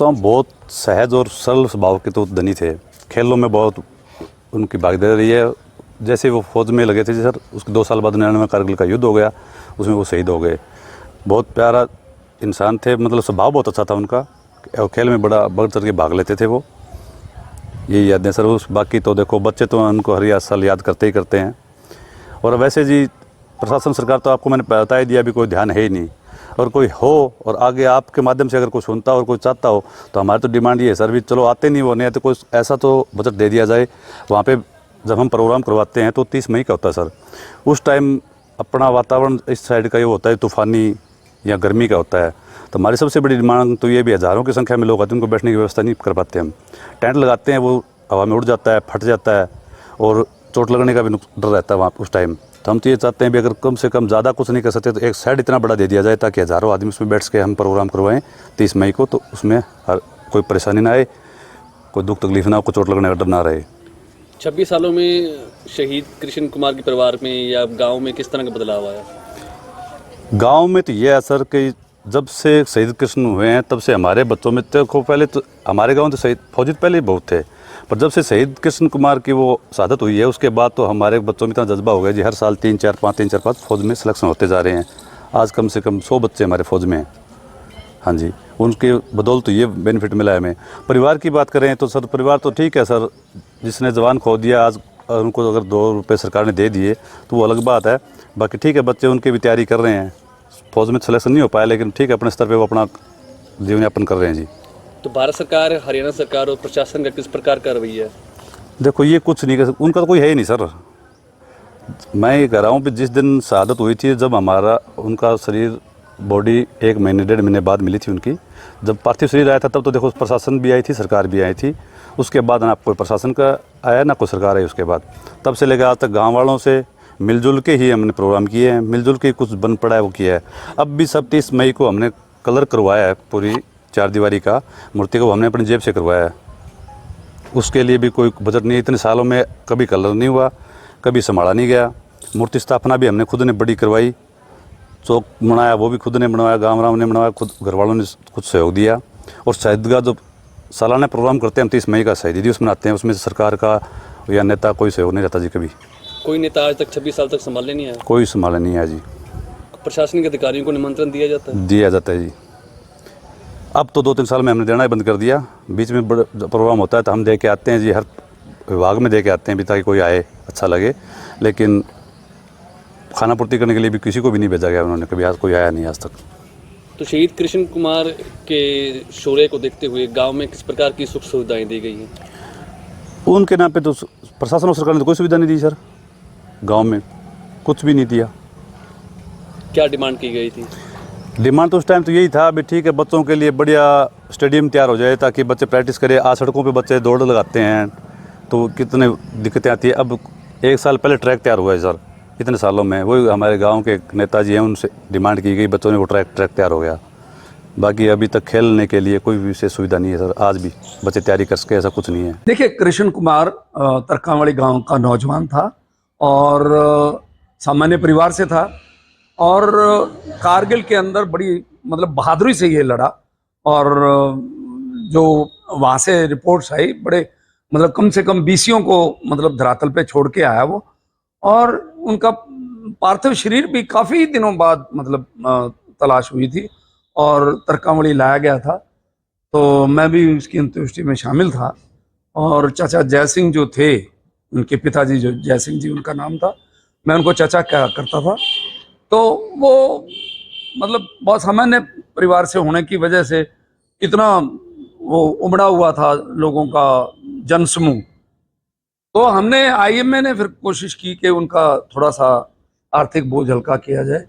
समझता हूँ बहुत सहज और सरल स्वभाव के तो धनी थे। खेलों में बहुत उनकी भागीदारी रही है। जैसे वो फौज में लगे थे सर, उसके 2 साल बाद 99 में कारगिल का युद्ध हो गया, उसमें वो शहीद हो गए। बहुत प्यारा इंसान थे, मतलब स्वभाव बहुत अच्छा था उनका, और खेल में बड़ा बढ़ चढ़ के भाग लेते थे वो। यही यादें सर। उस बाकी तो देखो बच्चे तो उनको हर साल याद करते ही करते हैं। और वैसे जी प्रशासन सरकार तो आपको मैंने बता ही दिया, अभी कोई ध्यान है ही नहीं। और कोई हो और आगे आपके माध्यम से अगर कोई सुनता हो और कोई चाहता हो तो हमारी तो डिमांड ये है सर, भी चलो आते नहीं वो नहीं तो कोई ऐसा तो बजट दे दिया जाए। वहाँ पे जब हम प्रोग्राम करवाते हैं तो 30 मई का होता है सर। उस टाइम अपना वातावरण इस साइड का ये होता है तूफ़ानी या गर्मी का होता है। तो हमारी सबसे बड़ी डिमांड तो ये भी, हज़ारों की संख्या में लोग आते हैं, उनको बैठने की व्यवस्था नहीं कर पाते। हम टेंट लगाते हैं, वो हवा में उड़ जाता है, फट जाता है और चोट लगने का भी डर रहता है वहाँ उस टाइम। तो हम तो ये चाहते हैं भी अगर कम से कम ज़्यादा कुछ नहीं कर सकते तो एक साइड इतना बड़ा दे दिया जाए ताकि हज़ारों आदमी उसमें बैठ के हम प्रोग्राम करवाएं 30 मई को। तो उसमें हर कोई परेशानी ना आए, कोई दुख तकलीफ ना हो, कोई चोट लगने का डर ना रहे। 26 सालों में शहीद कृष्ण कुमार के परिवार में या गांव में किस तरह का बदलाव आया? गांव में तो ये है सर कि जब से शहीद कृष्ण हुए हैं तब से हमारे बच्चों में तो पहले तो हमारे गांव में तो शहीद फौजी पहले ही बहुत थे, पर जब से शहीद कृष्ण कुमार की वो शहादत हुई है उसके बाद तो हमारे बच्चों में इतना जज्बा हो गया जी, हर साल 3-4-5 फौज में सिलेक्शन होते जा रहे हैं। आज कम से कम 100 बच्चे हमारे फौज में हैं। हाँ जी, उनके बदौलत तो ये बेनिफिट मिला है हमें। परिवार की बात करें तो सर परिवार तो ठीक है सर, जिसने जवान खो दिया आज उनको अगर 2 रुपये सरकार ने दे दिए तो वो अलग बात है। बाकी ठीक है, बच्चे उनकी भी तैयारी कर रहे हैं। फौज में सिलेक्शन नहीं हो पाया लेकिन ठीक है, अपने स्तर पे वो अपना जीवन यापन कर रहे हैं जी। तो भारत सरकार, हरियाणा सरकार और प्रशासन का किस प्रकार का रवैया है? देखो ये कुछ नहीं कर सकते, उनका तो कोई है ही नहीं सर। मैं ये कह रहा हूँ कि जिस दिन शहादत हुई थी, जब हमारा उनका शरीर बॉडी 1 महीने 1.5 महीने बाद मिली थी उनकी, जब पार्थिव शरीर आया था तब तो देखो प्रशासन भी आई थी, सरकार भी आई थी। उसके बाद ना कोई प्रशासन का आया ना कोई सरकार आई उसके बाद। तब से लेकर आज तक गाँव वालों से मिलजुल के ही हमने प्रोग्राम किए हैं, मिलजुल के कुछ बन पड़ा है वो किया है। अब भी सब 30 मई को हमने कलर करवाया है, पूरी 4 दीवारी का मूर्ति को हमने अपनी जेब से करवाया है। उसके लिए भी कोई बजट नहीं, इतने सालों में कभी कलर नहीं हुआ, कभी संभाला नहीं गया। मूर्ति स्थापना भी हमने खुद ने बड़ी करवाई, चौक बनाया वो भी खुद ने बनवाया, गाँव राम ने बनवाया, खुद घर वालों ने कुछ सहयोग दिया। और शहीदगाह जो सालाना प्रोग्राम करते हैं हम 30 मई का शहीदी दिवस मनाते हैं, उसमें सरकार का या नेता कोई सहयोग नहीं रहता जी। कभी कोई नेता आज तक 26 साल तक संभालने नहीं आया? कोई संभाला नहीं है जी। प्रशासनिक अधिकारियों को निमंत्रण दिया जाता है? दिया जाता है जी। अब तो 2-3 साल में हमने देना ही बंद कर दिया। बीच में बड़ा प्रोग्राम होता है तो हम दे के आते हैं जी, हर विभाग में दे के आते हैं भी ताकि कोई आए अच्छा लगे। लेकिन खाना पूर्ति करने के लिए भी किसी को भी नहीं भेजा गया उन्होंने, कभी आज कोई आया नहीं आज तक। तो शहीद कृष्ण कुमार के शौर्य को देखते हुए गांव में किस प्रकार की सुख सुविधाएं दी गई हैं? उनके नाम पे तो प्रशासन और सरकार ने तो कोई सुविधा नहीं दी सर, गाँव में कुछ भी नहीं दिया। क्या डिमांड की गई थी? डिमांड तो उस टाइम तो यही था भी ठीक है, बच्चों के लिए बढ़िया स्टेडियम तैयार हो जाए ताकि बच्चे प्रैक्टिस करें। आज सड़कों पे बच्चे दौड़ लगाते हैं तो कितने दिक्कतें आती है। अब 1 साल पहले ट्रैक तैयार हुआ है सर, इतने सालों में वही हमारे गांव के नेताजी हैं उनसे डिमांड की गई, बच्चों ने वो ट्रैक तैयार हो गया। बाकी अभी तक खेलने के लिए कोई विशेष सुविधा नहीं है सर, आज भी बच्चे तैयारी कर सके ऐसा कुछ नहीं है। देखिए, कृष्ण कुमार तरकावाड़ी गांव का नौजवान था और सामान्य परिवार से था और कारगिल के अंदर बड़ी मतलब बहादुरी से ये लड़ा। और जो वहाँ से रिपोर्ट्स आई, बड़े मतलब कम से कम 20 को मतलब धरातल पे छोड़ के आया वो। और उनका पार्थिव शरीर भी काफ़ी दिनों बाद मतलब तलाश हुई थी और तरकावड़ी लाया गया था। तो मैं भी उसकी अंत्येष्टि में शामिल था। और चाचा जय सिंह जो थे, उनके पिताजी जो जय सिंह जी उनका नाम था, मैं उनको चाचा क्या करता था। तो वो मतलब बहुत सामान्य परिवार से होने की वजह से इतना वो उमड़ा हुआ था लोगों का जनसमूह। तो हमने IMA ने फिर कोशिश की कि उनका थोड़ा सा आर्थिक बोझ हल्का किया जाए।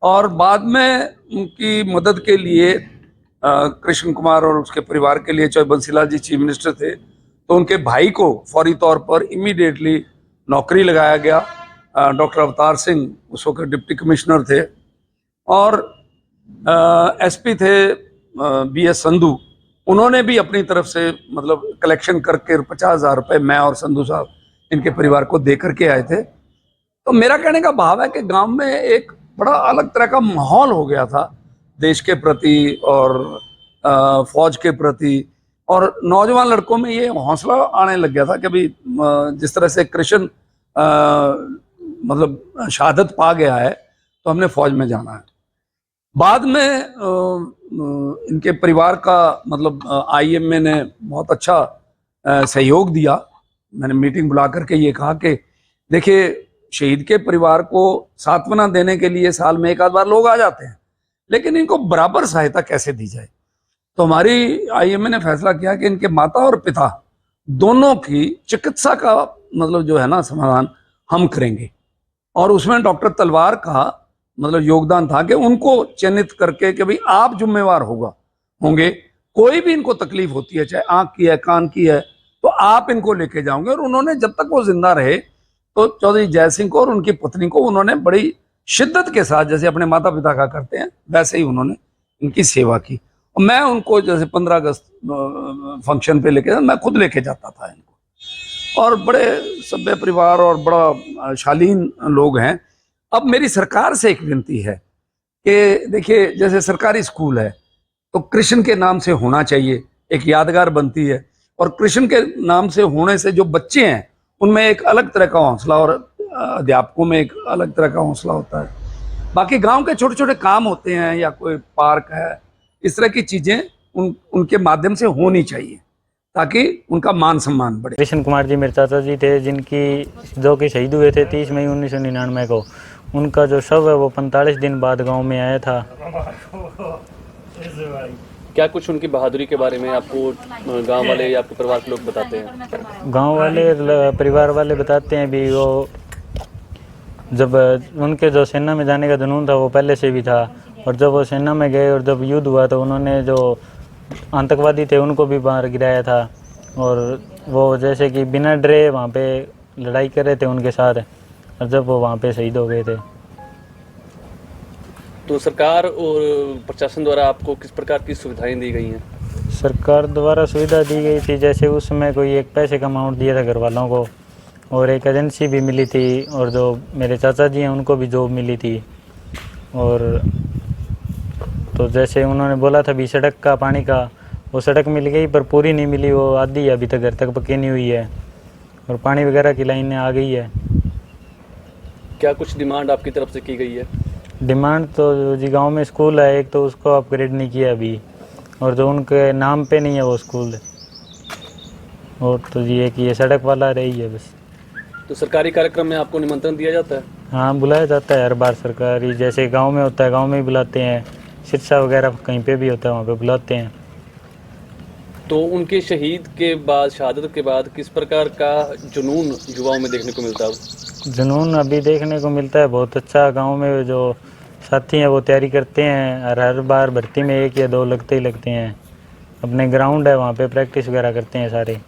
और बाद में उनकी मदद के लिए कृष्ण कुमार और उसके परिवार के लिए, चाहे बंसीलाल जी चीफ मिनिस्टर थे, तो उनके भाई को फौरी तौर पर इमीडिएटली नौकरी लगाया गया। डॉक्टर अवतार सिंह उस वक्त डिप्टी कमिश्नर थे और SP थे BS संधू। उन्होंने भी अपनी तरफ से मतलब कलेक्शन करके 50,000 रुपये मैं और संधू साहब इनके परिवार को दे करके आए थे। तो मेरा कहने का भाव है कि गांव में एक बड़ा अलग तरह का माहौल हो गया था देश के प्रति और फौज के प्रति, और नौजवान लड़कों में ये हौसला आने लग गया था कि भाई जिस तरह से कृष्ण मतलब शहादत पा गया है तो हमने फौज में जाना है। बाद में इनके परिवार का मतलब आईएमए ने बहुत अच्छा सहयोग दिया। मैंने मीटिंग बुला करके ये कहा कि देखिए, शहीद के परिवार को सांत्वना देने के लिए साल में एक आध बार लोग आ जाते हैं, लेकिन इनको बराबर सहायता कैसे दी जाए। तो हमारी आईएमए ने फैसला किया कि इनके माता और पिता दोनों की चिकित्सा का मतलब जो है ना समाधान हम करेंगे। और उसमें डॉक्टर तलवार का मतलब योगदान था कि उनको चयनित करके कि भाई आप जिम्मेवार होंगे, कोई भी इनको तकलीफ होती है, चाहे आंख की है, कान की है, तो आप इनको लेके जाओगे। और उन्होंने जब तक वो जिंदा रहे तो चौधरी जय सिंह को और उनकी पत्नी को उन्होंने बड़ी शिद्दत के साथ, जैसे अपने माता पिता का करते हैं वैसे ही उन्होंने इनकी सेवा की। और मैं उनको जैसे 15 अगस्त फंक्शन पे लेके मैं खुद लेके जाता था इनको, और बड़े सभ्य परिवार और बड़ा शालीन लोग हैं। अब मेरी सरकार से एक विनती है कि देखिए, जैसे सरकारी स्कूल है तो कृष्ण के नाम से होना चाहिए, एक यादगार बनती है। और कृष्ण के नाम से होने से जो बच्चे हैं उनमें एक अलग तरह का हौसला, और अध्यापकों में एक अलग तरह का हौसला होता है। बाकी गांव के छोटे छोटे काम होते हैं या कोई पार्क है, इस तरह की चीजें उनके माध्यम से होनी चाहिए ताकि उनका मान सम्मान बढ़े। कृष्ण कुमार जी मेरे चाचा जी थे, जिनकी जो कि शहीद हुए थे 30 मई 1999 को। उनका जो शव है वो 45 दिन बाद गांव में आया था। क्या कुछ उनकी बहादुरी के बारे में आपको गांव वाले या आपके परिवार के लोग बताते हैं? गांव वाले परिवार वाले बताते हैं भी, वो जब उनके जो सेना में जाने का जुनून था वो पहले से भी था, और जब वो सेना में गए और जब युद्ध हुआ तो उन्होंने जो आतंकवादी थे उनको भी बाहर गिराया था, और वो जैसे कि बिना डरे वहाँ पे लड़ाई कर रहे थे उनके साथ, और जब वो वहाँ पे शहीद हो गए थे। तो सरकार और प्रशासन द्वारा आपको किस प्रकार की सुविधाएं दी गई हैं? सरकार द्वारा सुविधा दी गई थी, जैसे उस समय कोई एक पैसे का अमाउंट दिया था घर वालों को, और एक एजेंसी भी मिली थी, और जो मेरे चाचा जी हैं उनको भी जॉब मिली थी। और तो जैसे उन्होंने बोला था भी सड़क का, पानी का, वो सड़क मिल गई पर पूरी नहीं मिली, वो आधी है अभी तक घर तक पक्की नहीं हुई है, और पानी वगैरह की लाइनें आ गई है। क्या कुछ डिमांड आपकी तरफ से की गई है? डिमांड तो जी, गांव में स्कूल है एक, तो उसको अपग्रेड नहीं किया अभी, और जो उनके नाम पे नहीं है वो स्कूल, और तो ये कि ये सड़क वाला रही है बस। तो सरकारी कार्यक्रम में आपको निमंत्रण दिया जाता है? हाँ, बुलाया जाता है हर बार सरकारी, जैसे गांव में होता है गांव में ही बुलाते हैं, शिक्षा वगैरह कहीं पे भी होता है वहाँ पे बुलाते हैं। तो उनके शहीद के बाद, शहादत के बाद किस प्रकार का जुनून युवाओं में देखने को मिलता है? जुनून अभी देखने को मिलता है बहुत अच्छा। गांव में जो साथी हैं वो तैयारी करते हैं, और हर बार भर्ती में 1 या 2 लगते ही लगते हैं। अपने ग्राउंड है वहाँ पे प्रैक्टिस वगैरह करते हैं सारे।